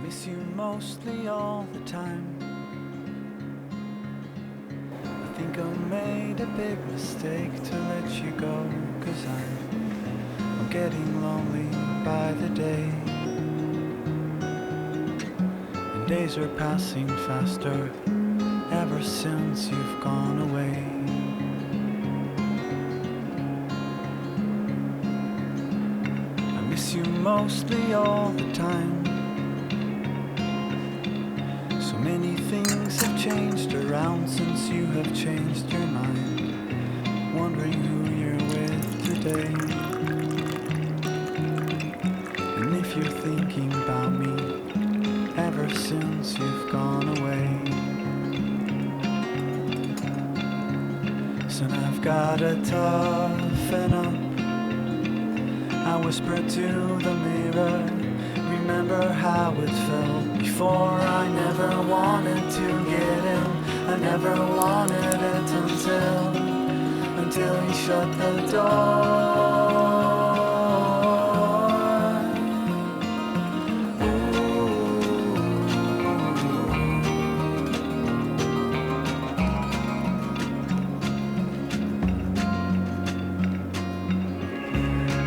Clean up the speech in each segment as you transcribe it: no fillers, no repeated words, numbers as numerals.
miss you mostly all the time. I think I made a big mistake to let you go, 'cause I'm getting lonely by the day, and days are passing faster ever since you've gone away. I miss you mostly all the time. Many things have changed around since you have changed your mind, wondering who you're with today. And if you're thinking about me ever since you've gone away, soon I've gotta toughen up. I whisper to the mirror, remember how it felt before. I never wanted to get in, I never wanted it until you shut the door.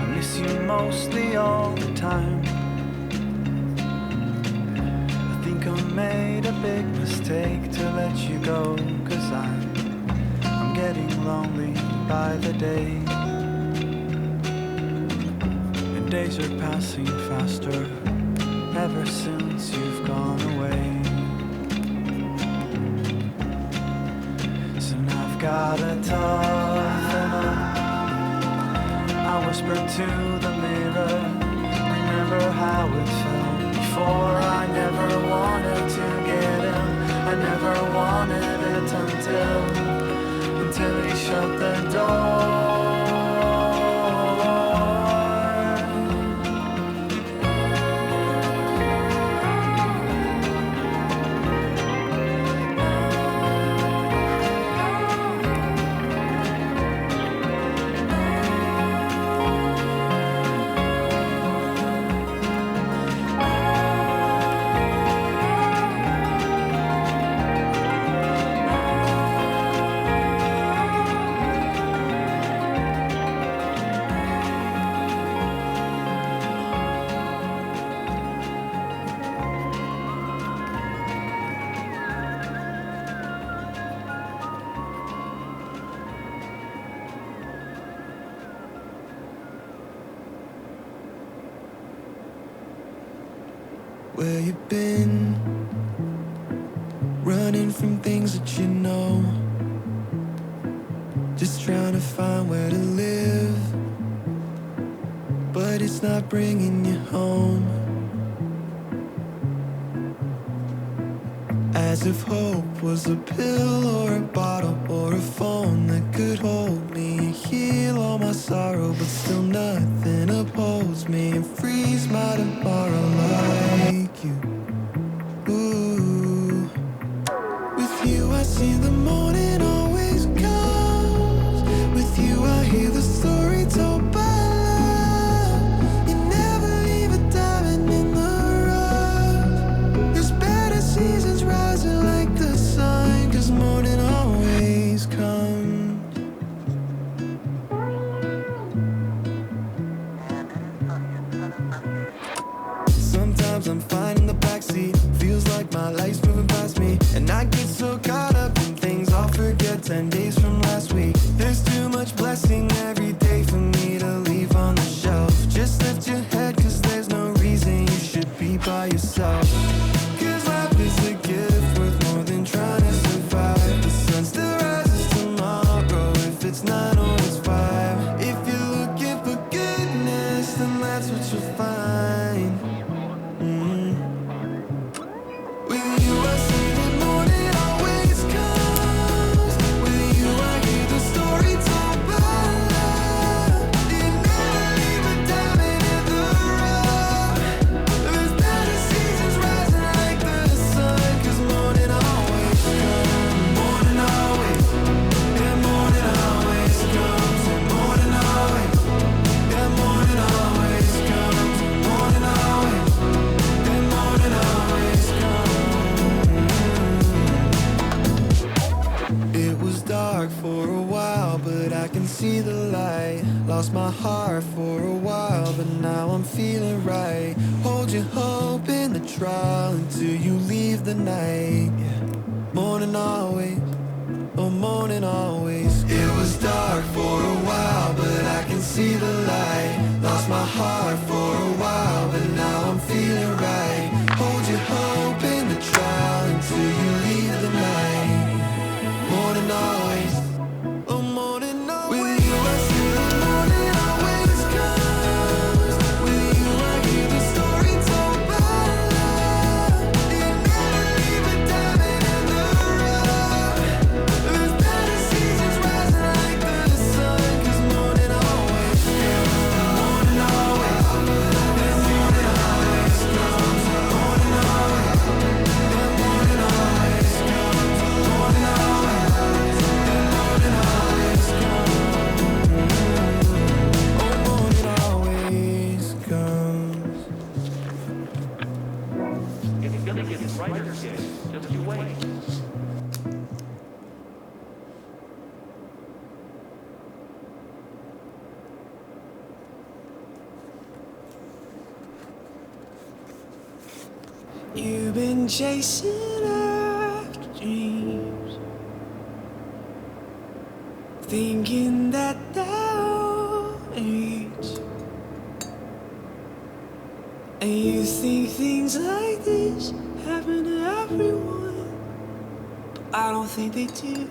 I miss you mostly all the time. I made a big mistake to let you go, 'cause I'm getting lonely by the day, and days are passing faster ever since you've gone away. Soon I've gotta toughen up. I whisper to the mirror, remember how it felt before. I never wanted to get in, I never wanted it until you shut the door. where you've been, running from things that you know, just trying to find where to live, but it's not bringing you home. As if hope was a pill or a bottle or a phone that could hold me and heal all my sorrow, but still nothing upholds me and frees my tomorrow like you. Ooh. With you I see the morning always comes. With you I hear the story told by love. You never leave a diamond in the rough. There's better seasons rising like the sun, 'cause morning always comes. Sometimes I'm fine in the backseat, feels like my life's moving past me, and I get so caught up in things I'll forget 10 days from last week. There's too much blessing every day for me to leave on the shelf. Just lift your head, 'cause there's no reason you should be by yourself. 'Cause life is a gift worth more than trying to survive. The sun still rises tomorrow if it's 9 or it's 5. If you're looking for goodness, then that's what you'll find. With you I see the morning always comes. With you I hear the story told by love. You never leave a diamond in the rough. There's better seasons rising like the sun, 'cause morning always comes. Morning always, yeah, morning always comes. And morning always, yeah, morning always comes. Morning always, yeah, morning always comes. It was dark for a while, but I can see the light. Lost my heart for a while, but now I'm feeling right. Hold your hope in the trial until you leave the night. Yeah. Morning always, oh morning always. It was dark for a while, but I can see the light. Lost my heart for a while, but now I'm feeling right. Hold your hope in the trial until you leave the night. Morning always, oh morning always. With you I see the morning always comes. With you I hear the story told by love. You never leave a diamond in the rough. There's better seasons rising like the sun, 'cause morning always comes. Morning always, yeah, morning always comes. Morning always, yeah, morning always comes. Morning always, yeah, morning always comes. Oh, morning always comes. It's gonna get brighter, kid. Just you wait. You've been chasing after dreams, thinking that they'll reach, and you think things like this happen to everyone, but I don't think they do.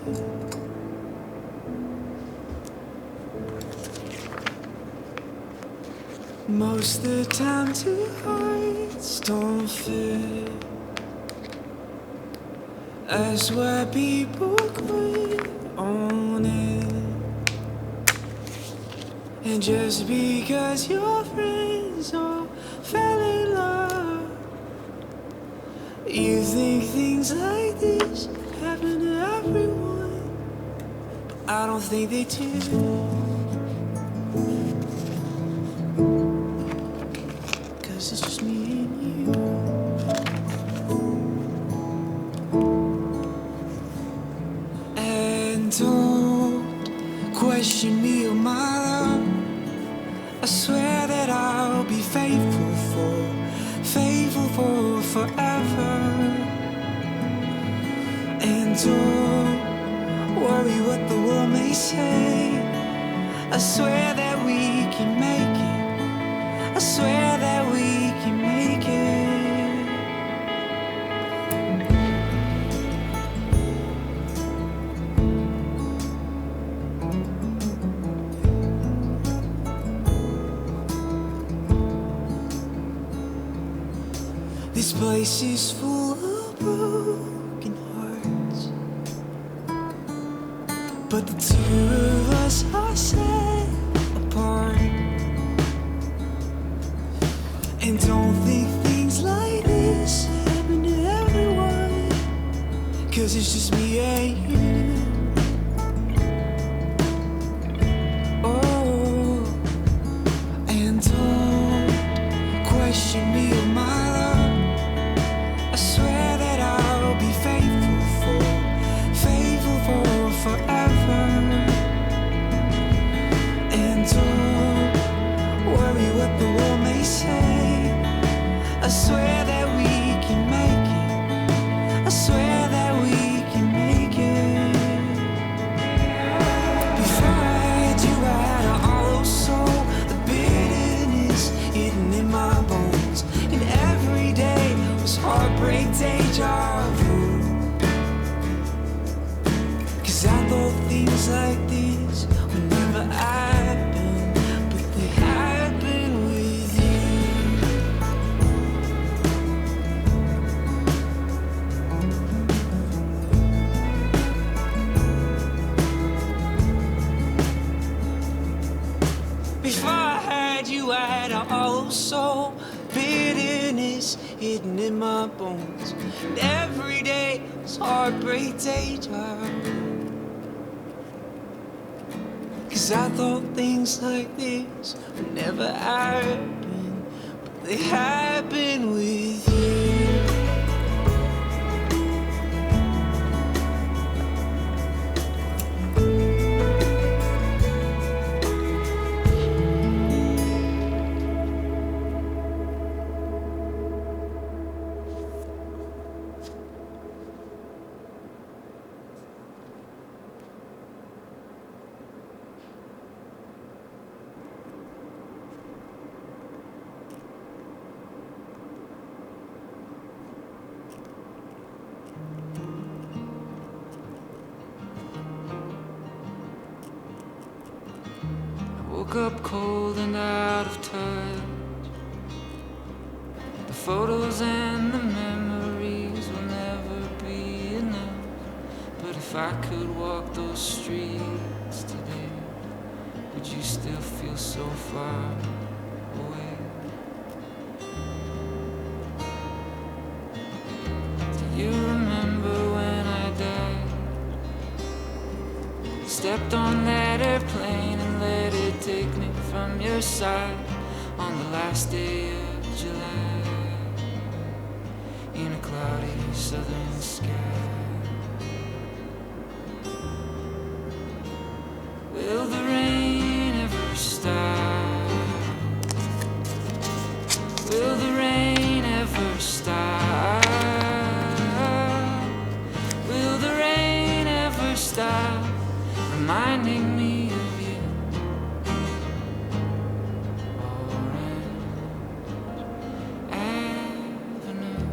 Most of the time two hearts don't fit. That's why people quit on it. And just because your friends all fell in love, you think things like this happen to everyone, but I don't think they do. It's just me and you. And don't question me or my love. I swear that I'll be faithful for forever. And don't worry what the world may say. I swear that we can make it. I swear that we can make it. This place is full of broken hearts, but the two of us are set apart. And don't think things like this happen to everyone, 'cause it's just me and you. Oh, and don't question me or my love. I swear that I'll be faithful for forever. And don't worry what the world may say. I swear that we can make it. I swear that we can make it. Before I had you, I had an hollow soul, the bitterness hidden in my bones. And every day was heartbreak, deja vu. 'Cause I thought things like this would never happen, but they happen with you. Before I had you, I had a hollow soul, bitterness hidden in my bones. And every day was heartbreak, deja vu. 'Cause I thought things like this would never happen, but they happen with you. Woke up cold and out of touch. The photos and the memories will never be enough. But if I could walk those streets today, would you still feel so far away? Do you remember when I died? Stepped on that airplane and let it take me from your side on the last day of July in a cloudy southern sky. Will the rain ever stop? Will the rain ever stop? Will the rain ever stop reminding me of you? Orange Avenue.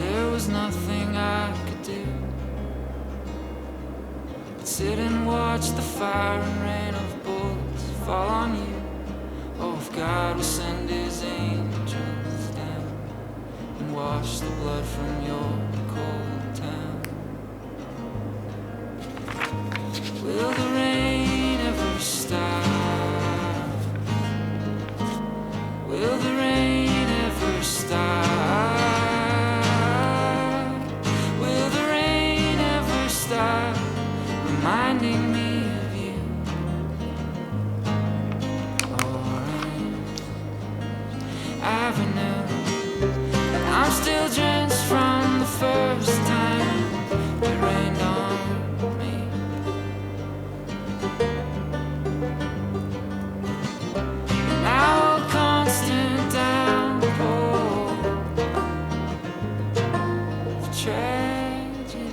There was nothing I could do but sit and watch the fire and rain of bullets fall on you. Oh, if God will send his angels down and wash the blood from your cold town. Will the rain ever stop? Will the rain ever stop? Will the rain ever stop reminding me of you? Avenue. I'm still drenched from the first time it rained on me. And now a constant downpour of tragedy.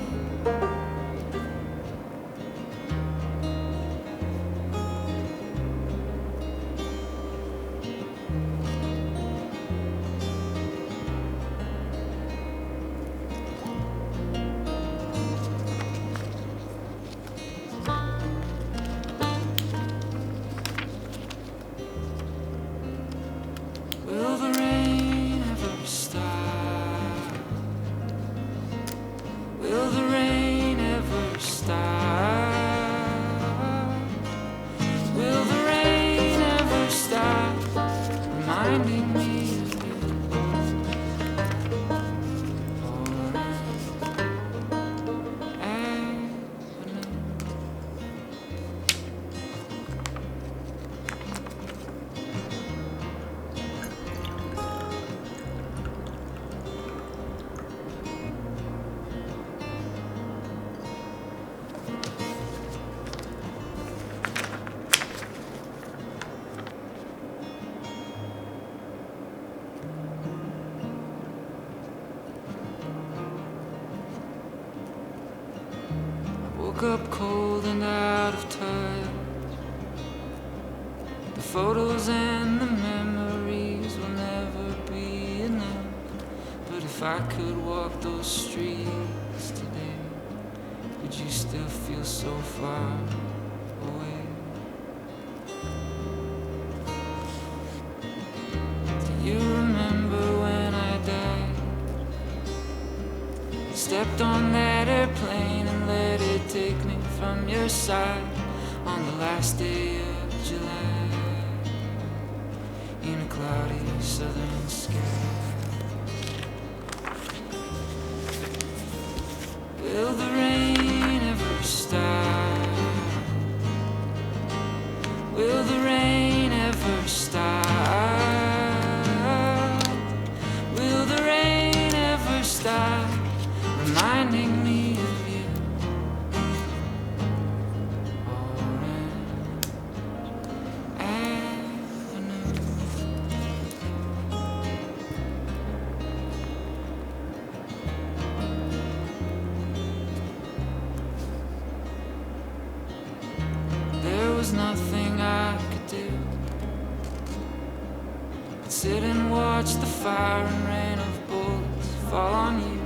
woke up cold and out of touch. The photos and the memories will never be enough. But if I could walk those streets today, would you still feel so far away? Do you remember when I died? Stepped on that airplane and let it take me from your side on the last day of July in a cloudy southern sky. Will the rain ever stop? Will the rain ever stop? Will the rain ever stop reminding me of you? Orange Avenue. There was nothing I could do but sit and watch the fire and rain of bullets fall on you.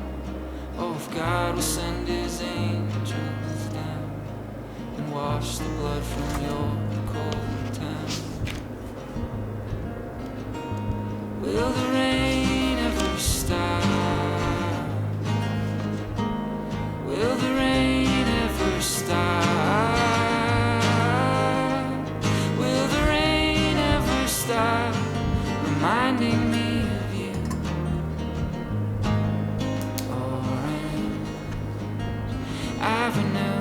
Oh, if God will send his angels down and wash the blood from your cold town. Will the rain ever stop? Will the rain ever stop? Will the rain ever stop reminding me of you? Orange Avenue.